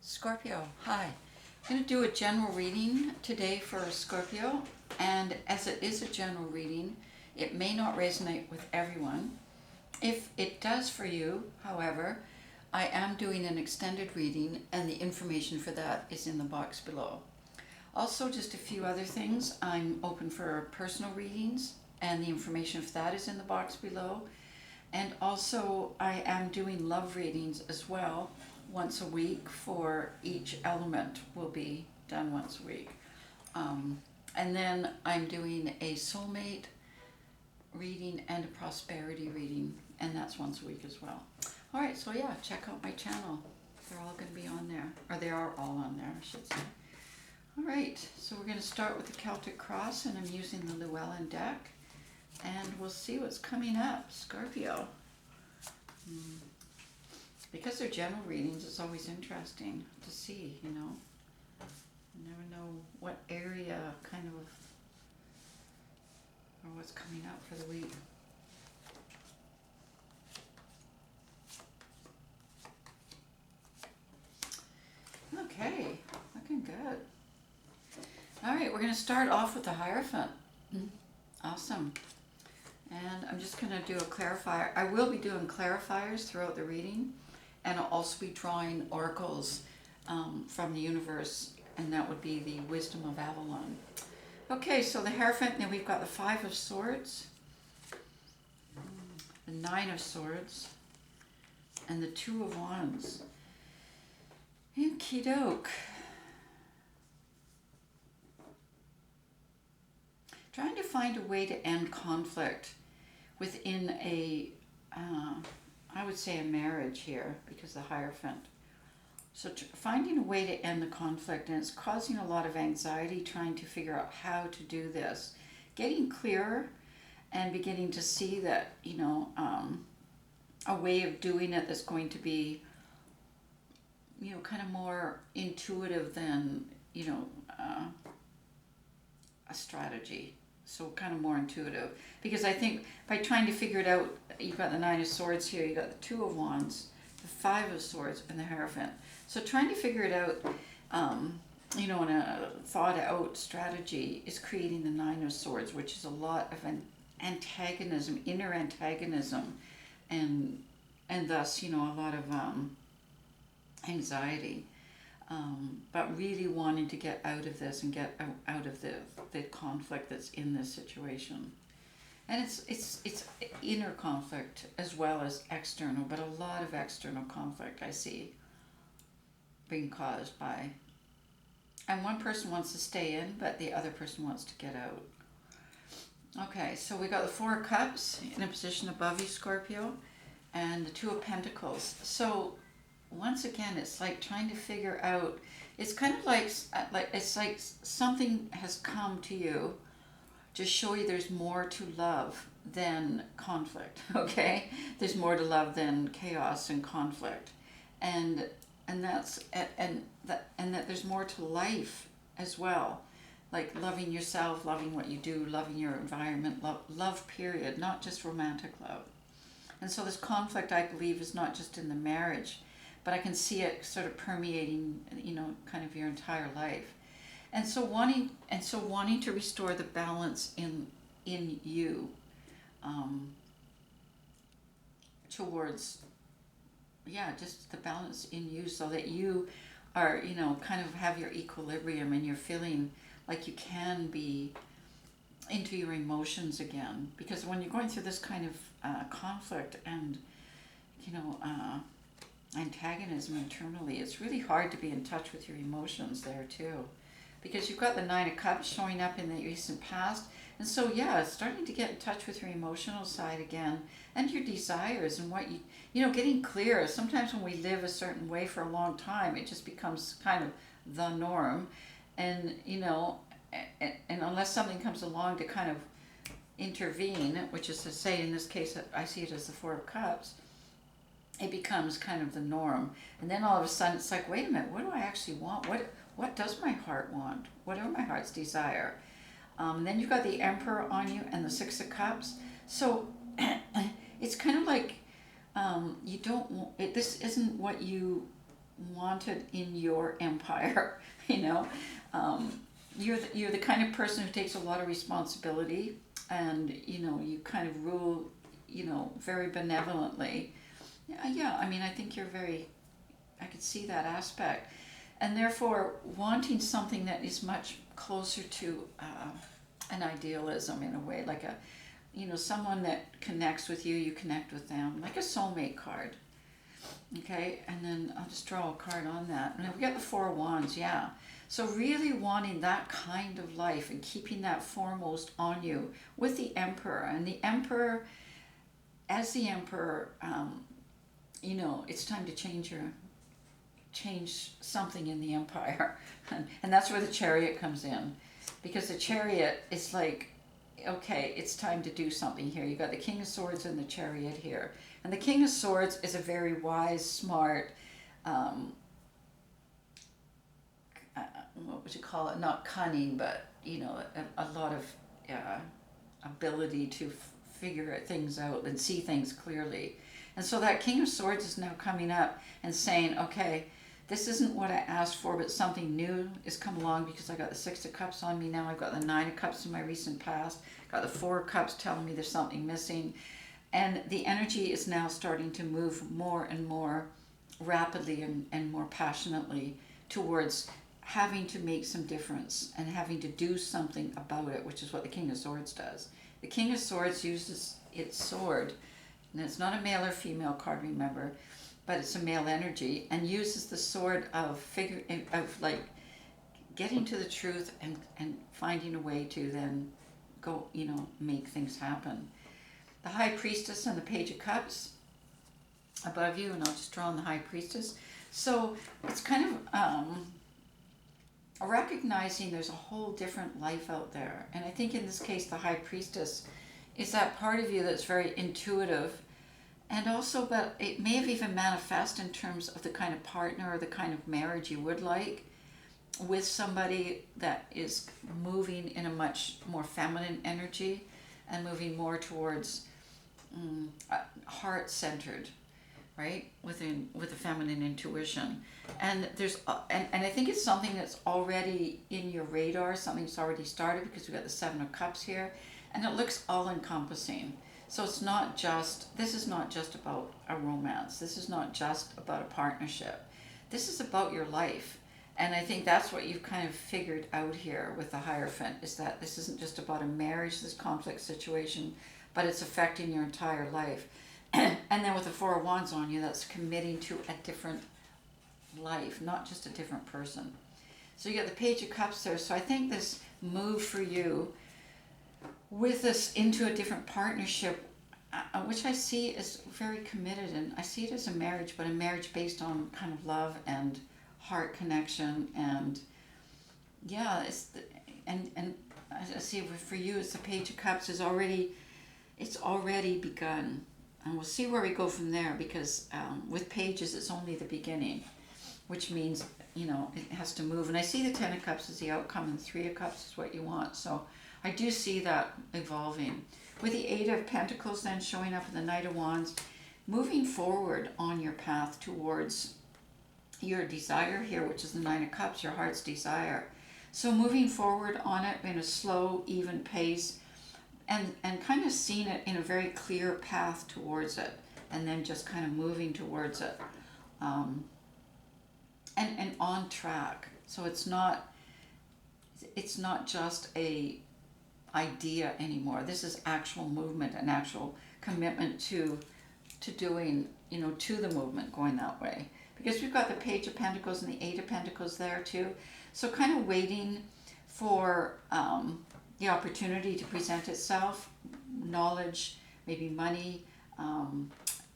Scorpio, hi. I'm going to do a general reading today for Scorpio, and as it is a general reading, it may not resonate with everyone. If it does for you, however, I am doing an extended reading, and the information for that is in the box below. Also, just a few other things. I'm open for personal readings, and the information for that is in the box below. And also, I am doing love readings as well, once a week for each element will be done once a week. And then I'm doing a soulmate reading and a prosperity reading, and that's once a week as well. All right, so yeah, check out my channel. They're all going to be on there, or they are all on there, I should say. All right, so we're going to start with the Celtic Cross, and I'm using the Llewellyn deck, and we'll see what's coming up. Scorpio. Because they're general readings, it's always interesting to see, you know. You never know what area kind of, or what's coming up for the week. Okay, looking good. All right, we're going to start off with the Hierophant. Awesome. And I'm just going to do a clarifier. I will be doing clarifiers throughout the reading, and I'll also be drawing oracles from the universe, and that would be the Wisdom of Avalon. Okay, so the Hierophant, now we've got the Five of Swords, the Nine of Swords, and the Two of Wands. Okie doke. Trying to find a way to end conflict within a, I would say a marriage here, because the Hierophant. So finding a way to end the conflict, and it's causing a lot of anxiety trying to figure out how to do this. Getting clearer and beginning to see that, you know, a way of doing it that's going to be, you know, kind of more intuitive than, you know, a strategy. So kind of more intuitive. Because I think by trying to figure it out, you've got the Nine of Swords here, you've got the Two of Wands, the Five of Swords, and the Hierophant. So trying to figure it out, you know, in a thought out strategy is creating the Nine of Swords, which is a lot of an antagonism, inner antagonism, and thus, you know, a lot of anxiety. But really wanting to get out of this and get out of the conflict that's in this situation. And it's inner conflict as well as external, but a lot of external conflict I see being caused by, and one person wants to stay in, but the other person wants to get out. Okay, so we got the Four of Cups in a position above you, Scorpio, and the Two of Pentacles. So once again, it's like trying to figure out, it's kind of like it's like something has come to you to show you there's more to love than conflict. Okay, there's more to love than chaos and conflict, and that's and that there's more to life as well, like loving yourself, loving what you do, loving your environment, love period, not just romantic love. And so this conflict, I believe, is not just in the marriage, but I can see it sort of permeating, you know, kind of your entire life. And so wanting to restore the balance in you, towards, yeah, just the balance in you, so that you are, you know, kind of have your equilibrium and you're feeling like you can be into your emotions again. Because when you're going through this kind of conflict and, you know, antagonism internally, it's really hard to be in touch with your emotions there too, because you've got the Nine of Cups showing up in the recent past. And so yeah, starting to get in touch with your emotional side again, and your desires, and what you know, getting clear. Sometimes when we live a certain way for a long time, it just becomes kind of the norm, and you know, and unless something comes along to kind of intervene, which is to say in this case I see it as the Four of Cups, it becomes kind of the norm. And then all of a sudden it's like, wait a minute, what do I actually want? What does my heart want? What are my heart's desire? Then you've got the Emperor on you and the Six of Cups. So it's kind of like, you don't want, this isn't what you wanted in your empire. You know, you're the kind of person who takes a lot of responsibility, and you know, you kind of rule, you know, very benevolently. Yeah, I mean, I think you're very, I could see that aspect, and therefore wanting something that is much closer to an idealism in a way, like a, you know, someone that connects with you, you connect with them, like a soulmate card. Okay, and then I'll just draw a card on that. And we got the Four of Wands, yeah. So really wanting that kind of life and keeping that foremost on you with the Emperor. And the Emperor, as the Emperor, you know, it's time to change something in the Empire. And that's where the Chariot comes in. Because the Chariot is like, okay, it's time to do something here. You got the King of Swords and the Chariot here. And the King of Swords is a very wise, smart, what would you call it? Not cunning, but, you know, a lot of ability to figure things out and see things clearly. And so that King of Swords is now coming up and saying, okay, this isn't what I asked for, but something new has come along, because I got the Six of Cups on me now. I've got the Nine of Cups in my recent past. Got the Four of Cups telling me there's something missing. And the energy is now starting to move more and more rapidly and more passionately towards having to make some difference and having to do something about it, which is what the King of Swords does. The King of Swords uses its sword, and it's not a male or female card, remember, but it's a male energy, and uses the sword of like getting to the truth and finding a way to then go, you know, make things happen. The High Priestess and the Page of Cups above you, and I'll just draw on the High Priestess. So it's kind of recognizing there's a whole different life out there. And I think in this case, the High Priestess is that part of you that's very intuitive, and also, but it may have even manifest in terms of the kind of partner or the kind of marriage you would like, with somebody that is moving in a much more feminine energy and moving more towards heart-centered, right? With a feminine intuition. And there's and I think it's something that's already in your radar, something that's already started, because we've got the Seven of Cups here, and it looks all-encompassing. So it's not just, this is not just about a romance. This is not just about a partnership. This is about your life. And I think that's what you've kind of figured out here with the Hierophant, is that this isn't just about a marriage, this complex situation, but it's affecting your entire life. And then with the Four of Wands on you, that's committing to a different life, not just a different person. So you get the Page of Cups there. So I think this move for you with this into a different partnership, which I see as very committed, and I see it as a marriage, but a marriage based on kind of love and heart connection, and yeah, and I see for you, it's the Page of Cups it's already begun, and we'll see where we go from there, because with pages it's only the beginning, which means, you know, it has to move. And I see the Ten of Cups as the outcome, and the Three of Cups is what you want. So I do see that evolving. With the Eight of Pentacles then showing up in the Knight of Wands, moving forward on your path towards your desire here, which is the Nine of Cups, your heart's desire. So moving forward on it in a slow, even pace, and kind of seeing it in a very clear path towards it, and then just kind of moving towards it, and on track. So it's not just a idea anymore. This is actual movement and actual commitment to doing, you know, to the movement, going that way. Because we've got the Page of Pentacles and the Eight of Pentacles there too. So kind of waiting for the opportunity to present itself, knowledge, maybe money,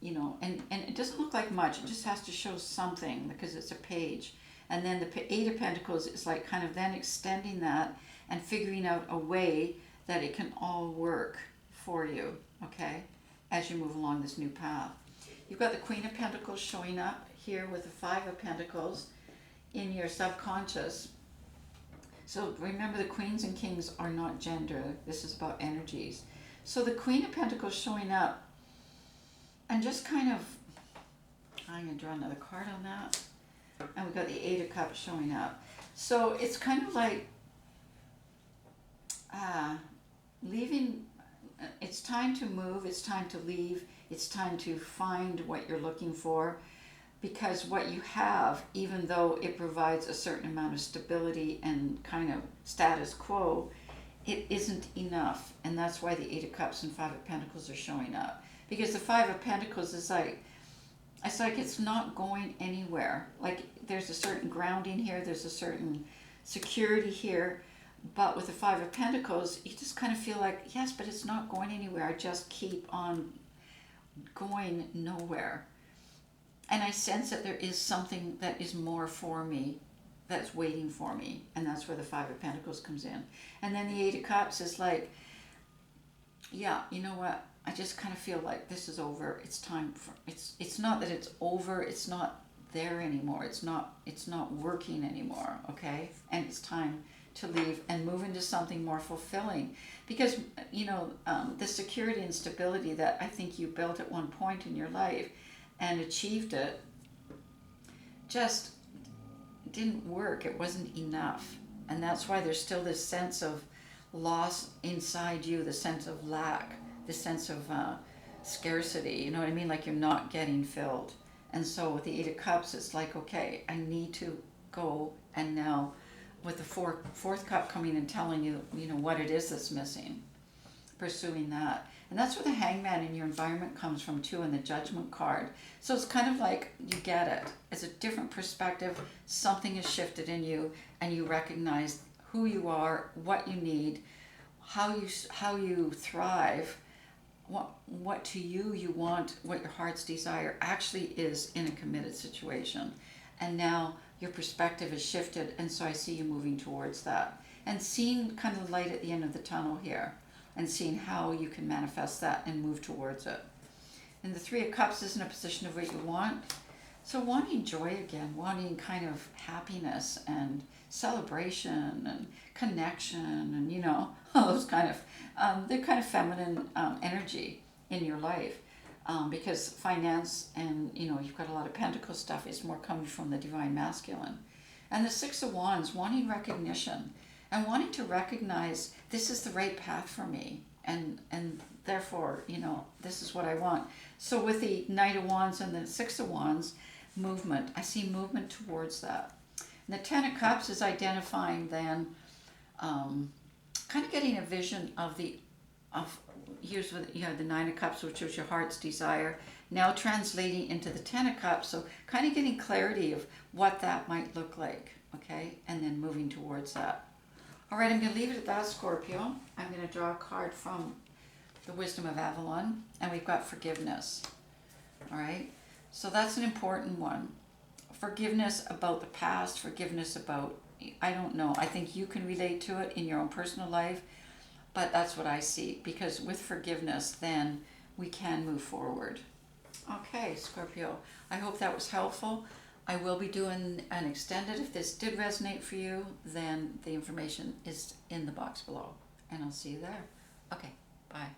you know, and it doesn't look like much. It just has to show something, because it's a page. And then the Eight of Pentacles is like kind of then extending that and figuring out a way that it can all work for you, okay, as you move along this new path. You've got the Queen of Pentacles showing up here with the Five of Pentacles in your subconscious. So remember, the Queens and Kings are not gender. This is about energies. So the Queen of Pentacles showing up, and just kind of, I'm going to draw another card on that. And we've got the Eight of Cups showing up. So it's kind of like leaving. It's time to move, it's time to leave, it's time to find what you're looking for, because what you have, even though it provides a certain amount of stability and kind of status quo, it isn't enough. And that's why the Eight of Cups and Five of Pentacles are showing up. Because the Five of Pentacles is like, it's not going anywhere. Like there's a certain grounding here, there's a certain security here. But with the Five of Pentacles, you just kind of feel like, yes, but it's not going anywhere. I just keep on going nowhere. And I sense that there is something that is more for me, that's waiting for me. And that's where the Five of Pentacles comes in. And then the Eight of Cups is like, yeah, you know what? I just kind of feel like this is over. It's time for, it's not that it's over. It's not there anymore. It's not working anymore. Okay. And it's time to leave and move into something more fulfilling, because the security and stability that I think you built at one point in your life and achieved it just didn't work. It wasn't enough. And that's why there's still this sense of loss inside you, the sense of lack, the sense of scarcity, you know what I mean, like you're not getting filled. And so with the Eight of Cups, it's like, okay, I need to go, and now with the fourth cup coming and telling you, what it is that's missing, pursuing that. And that's where the Hangman in your environment comes from too, and the Judgment card. So it's kind of like you get it. It's a different perspective. Something has shifted in you, and you recognize who you are, what you need, how you thrive, what to you want, what your heart's desire actually is in a committed situation. And now your perspective has shifted, and so I see you moving towards that and seeing kind of light at the end of the tunnel here, and seeing how you can manifest that and move towards it. And the Three of Cups is in a position of what you want. So wanting joy again, wanting kind of happiness and celebration and connection, and all those kind of they're kind of feminine energy in your life. Because finance and you've got a lot of Pentacle stuff is more coming from the divine masculine. And the Six of Wands, wanting recognition and wanting to recognize this is the right path for me, and therefore this is what I want. So with the Knight of Wands and the Six of Wands, movement, I see movement towards that. And the Ten of Cups is identifying then kind of getting a vision of here's what you have, the Nine of Cups, which is your heart's desire, now translating into the Ten of Cups. So kind of getting clarity of what that might look like, okay? And then moving towards that. All right, I'm going to leave it at that, Scorpio. I'm going to draw a card from the Wisdom of Avalon, and we've got forgiveness. All right? So that's an important one. Forgiveness about the past, forgiveness about, I don't know, I think you can relate to it in your own personal life. But that's what I see, because with forgiveness, then we can move forward. Okay, Scorpio, I hope that was helpful. I will be doing an extended. If this did resonate for you, then the information is in the box below. And I'll see you there. Okay, bye.